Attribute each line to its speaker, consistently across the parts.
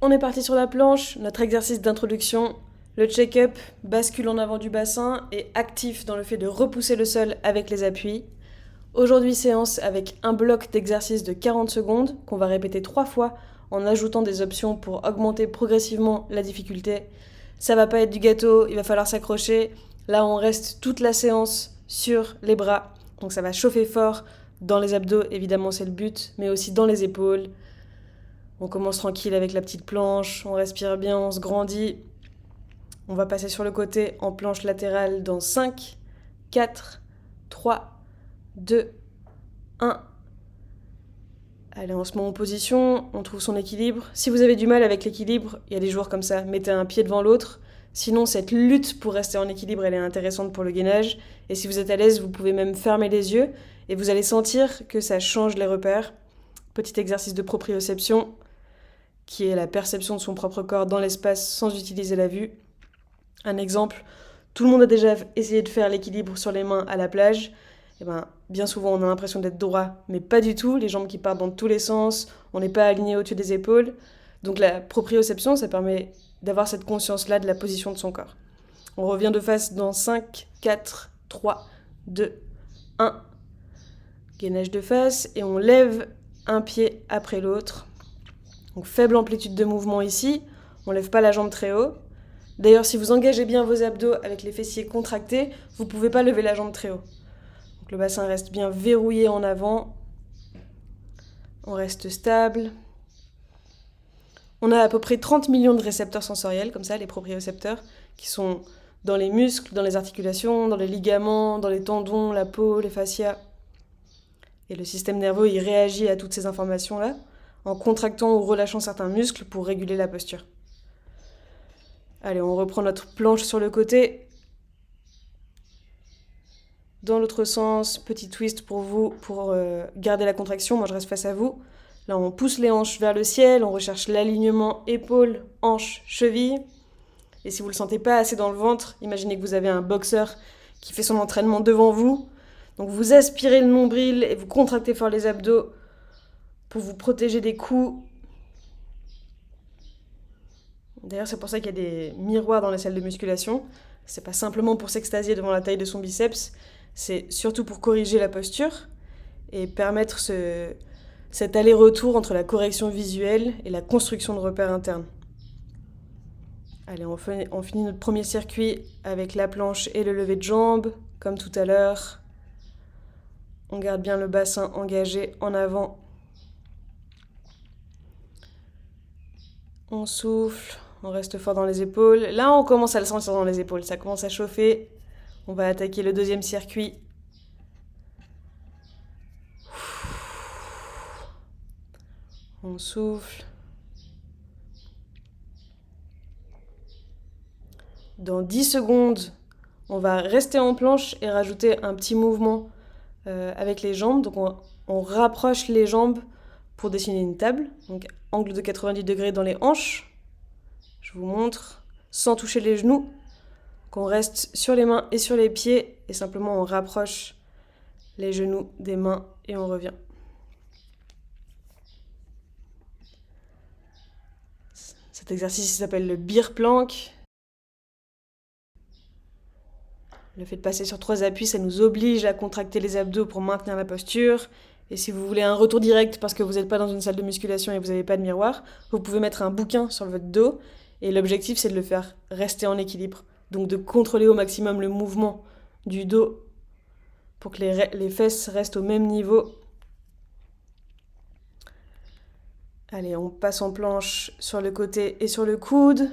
Speaker 1: On est parti sur la planche, notre exercice d'introduction. Le check-up bascule en avant du bassin et actif dans le fait de repousser le sol avec les appuis. Aujourd'hui, séance avec un bloc d'exercice de 40 secondes qu'on va répéter 3 fois en ajoutant des options pour augmenter progressivement la difficulté. Ça va pas être du gâteau, il va falloir s'accrocher. Là, on reste toute la séance sur les bras, donc ça va chauffer fort dans les abdos, évidemment c'est le but, mais aussi dans les épaules. On commence tranquille avec la petite planche, on respire bien, on se grandit. On va passer sur le côté en planche latérale dans 5, 4, 3, 2, 1. Allez, on se met en position, on trouve son équilibre. Si vous avez du mal avec l'équilibre, il y a des jours comme ça, mettez un pied devant l'autre. Sinon, cette lutte pour rester en équilibre, elle est intéressante pour le gainage. Et si vous êtes à l'aise, vous pouvez même fermer les yeux et vous allez sentir que ça change les repères. Petit exercice de proprioception, qui est la perception de son propre corps dans l'espace sans utiliser la vue. Un exemple, tout le monde a déjà essayé de faire l'équilibre sur les mains à la plage. Et bien souvent, on a l'impression d'être droit, mais pas du tout. Les jambes qui partent dans tous les sens, on n'est pas aligné au-dessus des épaules. Donc la proprioception, ça permet d'avoir cette conscience-là de la position de son corps. On revient de face dans 5, 4, 3, 2, 1. Gainage de face et on lève un pied après l'autre. Donc faible amplitude de mouvement ici, on ne lève pas la jambe très haut. D'ailleurs, si vous engagez bien vos abdos avec les fessiers contractés, vous ne pouvez pas lever la jambe très haut. Donc le bassin reste bien verrouillé en avant. On reste stable. On a à peu près 30 millions de récepteurs sensoriels, comme ça, les propriocepteurs, qui sont dans les muscles, dans les articulations, dans les ligaments, dans les tendons, la peau, les fascias. Et le système nerveux, il réagit à toutes ces informations-là, en contractant ou relâchant certains muscles pour réguler la posture. Allez, on reprend notre planche sur le côté. Dans l'autre sens, petit twist pour vous, pour garder la contraction. Moi, je reste face à vous. Là, on pousse les hanches vers le ciel, on recherche l'alignement épaules, hanches, chevilles. Et si vous ne le sentez pas assez dans le ventre, imaginez que vous avez un boxeur qui fait son entraînement devant vous. Donc vous aspirez le nombril et vous contractez fort les abdos pour vous protéger des coups. D'ailleurs, c'est pour ça qu'il y a des miroirs dans les salles de musculation. C'est pas simplement pour s'extasier devant la taille de son biceps, c'est surtout pour corriger la posture et permettre cet aller-retour entre la correction visuelle et la construction de repères internes. Allez, on finit notre premier circuit avec la planche et le lever de jambes, comme tout à l'heure. On garde bien le bassin engagé en avant. On souffle, on reste fort dans les épaules. Là, on commence à le sentir dans les épaules, ça commence à chauffer. On va attaquer le deuxième circuit. On souffle. Dans 10 secondes, on va rester en planche et rajouter un petit mouvement avec les jambes. Donc on rapproche les jambes pour dessiner une table. Donc angle de 90 degrés dans les hanches. Je vous montre, sans toucher les genoux. Donc on reste sur les mains et sur les pieds et simplement on rapproche les genoux des mains et on revient. Cet exercice s'appelle le beer plank. Le fait de passer sur 3 appuis, ça nous oblige à contracter les abdos pour maintenir la posture. Et si vous voulez un retour direct parce que vous n'êtes pas dans une salle de musculation et vous n'avez pas de miroir, vous pouvez mettre un bouquin sur votre dos. Et l'objectif, c'est de le faire rester en équilibre. Donc de contrôler au maximum le mouvement du dos pour que les fesses restent au même niveau. Allez, on passe en planche sur le côté et sur le coude.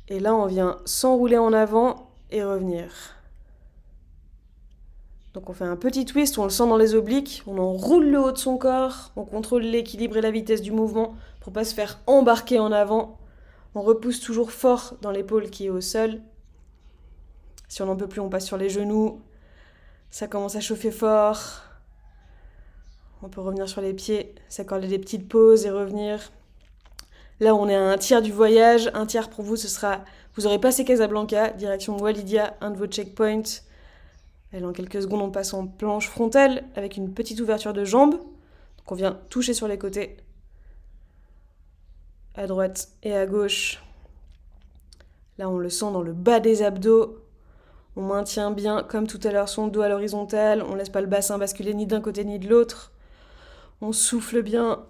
Speaker 1: Et là, on vient s'enrouler en avant et revenir. Donc on fait un petit twist, on le sent dans les obliques, on enroule le haut de son corps, on contrôle l'équilibre et la vitesse du mouvement pour pas se faire embarquer en avant. On repousse toujours fort dans l'épaule qui est au sol. Si on n'en peut plus, on passe sur les genoux. Ça commence à chauffer fort. On peut revenir sur les pieds, s'accorder des petites pauses et revenir. Là, on est à un tiers du voyage. Un tiers pour vous, ce sera... Vous aurez passé Casablanca, direction Walidia, un de vos checkpoints. Et en quelques secondes, on passe en planche frontale avec une petite ouverture de jambes. Donc on vient toucher sur les côtés. à droite et à gauche. Là, on le sent dans le bas des abdos. On maintient bien, comme tout à l'heure, son dos à l'horizontale. On ne laisse pas le bassin basculer ni d'un côté ni de l'autre. On souffle bien.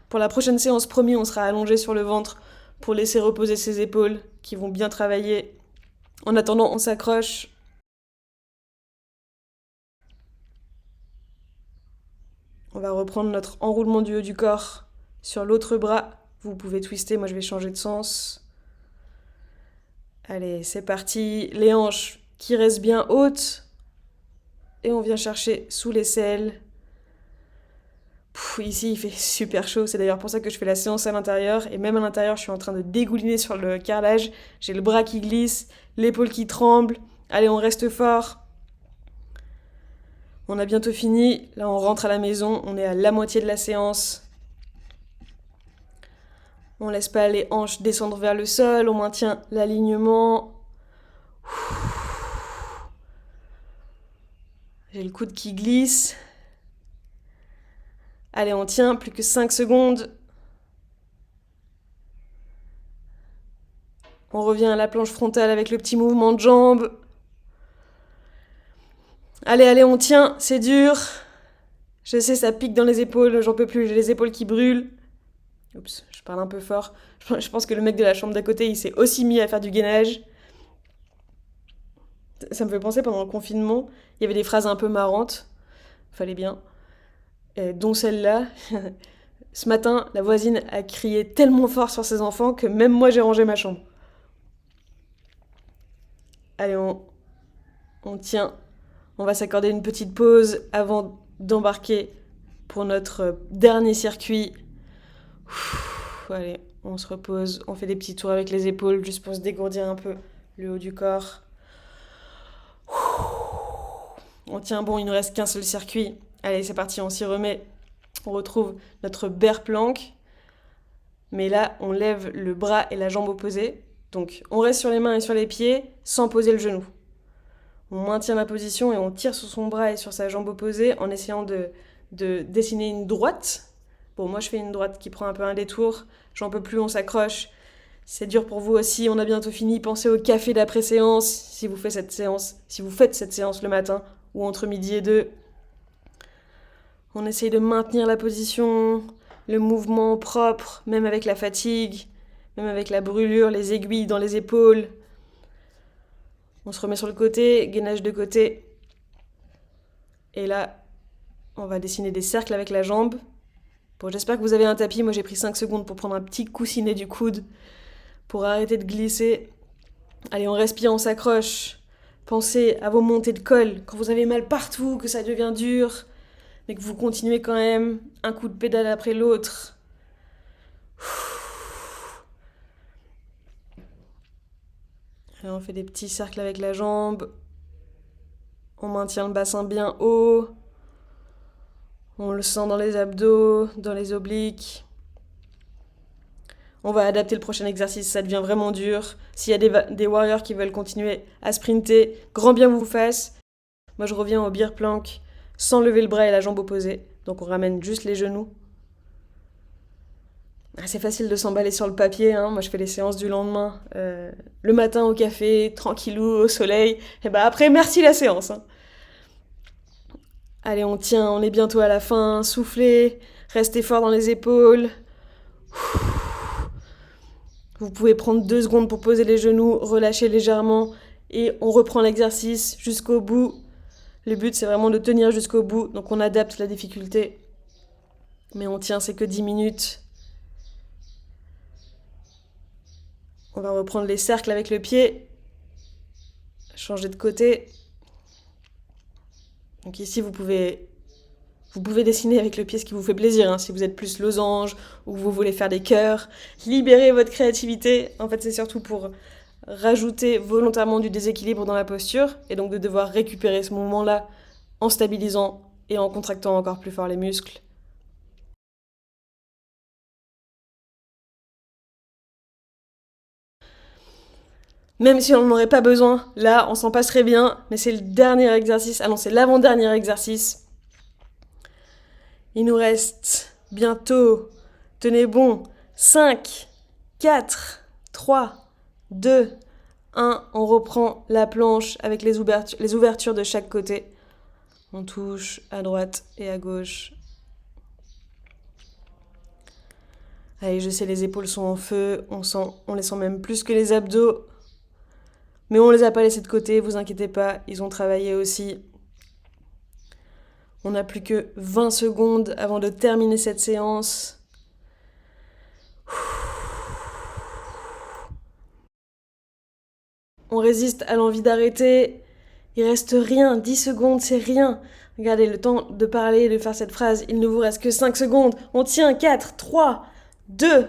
Speaker 1: Pour la prochaine séance, promis, on sera allongé sur le ventre pour laisser reposer ses épaules qui vont bien travailler. En attendant, on s'accroche. On va reprendre notre enroulement du haut du corps sur l'autre bras. Vous pouvez twister, moi je vais changer de sens. Allez, c'est parti. Les hanches qui restent bien hautes. Et on vient chercher sous l'aisselle. Ici, il fait super chaud. C'est d'ailleurs pour ça que je fais la séance à l'intérieur. Et même à l'intérieur, je suis en train de dégouliner sur le carrelage. J'ai le bras qui glisse, l'épaule qui tremble. Allez, on reste fort. On a bientôt fini. Là, on rentre à la maison. On est à la moitié de la séance. On laisse pas les hanches descendre vers le sol. On maintient l'alignement. J'ai le coude qui glisse. Allez, on tient, plus que 5 secondes. On revient à la planche frontale avec le petit mouvement de jambe. Allez, on tient, c'est dur. Je sais, ça pique dans les épaules, j'en peux plus, j'ai les épaules qui brûlent. Oups, je parle un peu fort. Je pense que le mec de la chambre d'à côté, il s'est aussi mis à faire du gainage. Ça me fait penser, pendant le confinement, il y avait des phrases un peu marrantes. Fallait bien. Dont celle-là. Ce matin, la voisine a crié tellement fort sur ses enfants que même moi j'ai rangé ma chambre. Allez, on tient. On va s'accorder une petite pause avant d'embarquer pour notre dernier circuit. Allez, on se repose, on fait des petits tours avec les épaules juste pour se dégourdir un peu le haut du corps. On tient bon, il ne nous reste qu'un seul circuit. Allez, c'est parti, on s'y remet. On retrouve notre bear plank. Mais là, on lève le bras et la jambe opposée. Donc, on reste sur les mains et sur les pieds sans poser le genou. On maintient la position et on tire sur son bras et sur sa jambe opposée en essayant de dessiner une droite. Bon, moi, je fais une droite qui prend un peu un détour. J'en peux plus, on s'accroche. C'est dur pour vous aussi, on a bientôt fini. Pensez au café d'après-séance si vous faites cette séance le matin ou entre midi et 2. On essaye de maintenir la position, le mouvement propre, même avec la fatigue, même avec la brûlure, les aiguilles dans les épaules. On se remet sur le côté, gainage de côté. Et là, on va dessiner des cercles avec la jambe. Bon, j'espère que vous avez un tapis. Moi, j'ai pris 5 secondes pour prendre un petit coussinet du coude pour arrêter de glisser. Allez, on respire, on s'accroche. Pensez à vos montées de col. Quand vous avez mal partout, que ça devient dur, mais que vous continuez quand même, un coup de pédale après l'autre. Alors on fait des petits cercles avec la jambe. On maintient le bassin bien haut. On le sent dans les abdos, dans les obliques. On va adapter le prochain exercice, ça devient vraiment dur. S'il y a des warriors qui veulent continuer à sprinter, grand bien vous fasse. Moi je reviens au bear plank sans lever le bras et la jambe opposée. Donc on ramène juste les genoux. C'est facile de s'emballer sur le papier, hein. Moi je fais les séances du lendemain, le matin au café, tranquillou, au soleil. Et après, merci la séance, hein. Allez, on tient, on est bientôt à la fin. Soufflez, restez fort dans les épaules. Vous pouvez prendre 2 secondes pour poser les genoux, relâcher légèrement et on reprend l'exercice jusqu'au bout. Le but, c'est vraiment de tenir jusqu'au bout, donc on adapte la difficulté. Mais on tient, c'est que 10 minutes. On va reprendre les cercles avec le pied. Changer de côté. Donc ici, vous pouvez dessiner avec le pied ce qui vous fait plaisir, hein. Si vous êtes plus losange ou vous voulez faire des cœurs, libérez votre créativité. En fait, c'est surtout pour rajouter volontairement du déséquilibre dans la posture et donc de devoir récupérer ce mouvement-là en stabilisant et en contractant encore plus fort les muscles. Même si on n'en aurait pas besoin, là, on s'en passerait bien, mais c'est le dernier exercice. Ah non, c'est l'avant-dernier exercice. Il nous reste bientôt Tenez bon. 5, 4, 3, 2, 1. On reprend la planche avec les ouvertures de chaque côté. On touche à droite et à gauche. Allez, je sais, les épaules sont en feu. On les sent même plus que les abdos. Mais on les a pas laissés de côté, vous inquiétez pas, ils ont travaillé aussi. On n'a plus que 20 secondes avant de terminer cette séance. On résiste à l'envie d'arrêter. Il reste rien, 10 secondes, c'est rien. Regardez, le temps de parler et de faire cette phrase, il ne vous reste que 5 secondes. On tient, 4, 3, 2...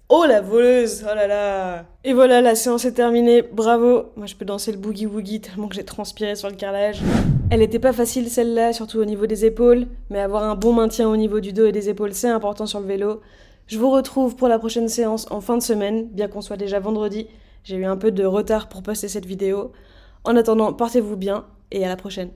Speaker 1: Oh la voleuse, oh là là. Et voilà, la séance est terminée, bravo. Moi je peux danser le boogie woogie tellement que j'ai transpiré sur le carrelage. Elle était pas facile celle-là, surtout au niveau des épaules, mais avoir un bon maintien au niveau du dos et des épaules, c'est important sur le vélo. Je vous retrouve pour la prochaine séance en fin de semaine, bien qu'on soit déjà vendredi. J'ai eu un peu de retard pour poster cette vidéo. En attendant, portez-vous bien et à la prochaine.